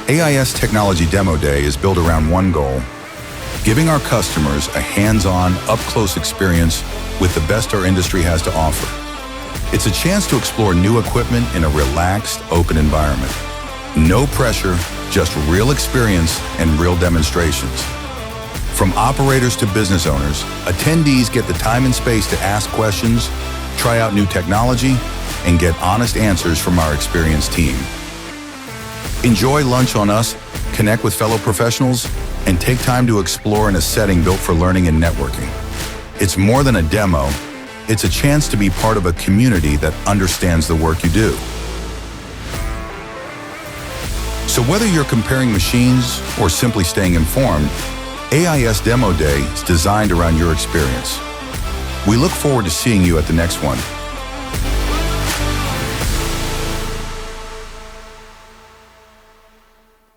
AIS Technology Demo Day is built around one goal: giving our customers a hands-on, up-close experience with the best our industry has to offer. It's a chance to explore new equipment in a relaxed, open environment. No pressure, just real experience and real demonstrations. From operators to business owners, attendees get the time and space to ask questions, try out new technology, and get honest answers from our experienced team. Enjoy lunch on us, connect with fellow professionals, and take time to explore in a setting built for learning and networking. It's more than a demo, it's a chance to be part of a community that understands the work you do. So whether you're comparing machines or simply staying informed, AIS Demo Day is designed around your experience. We look forward to seeing you at the next one.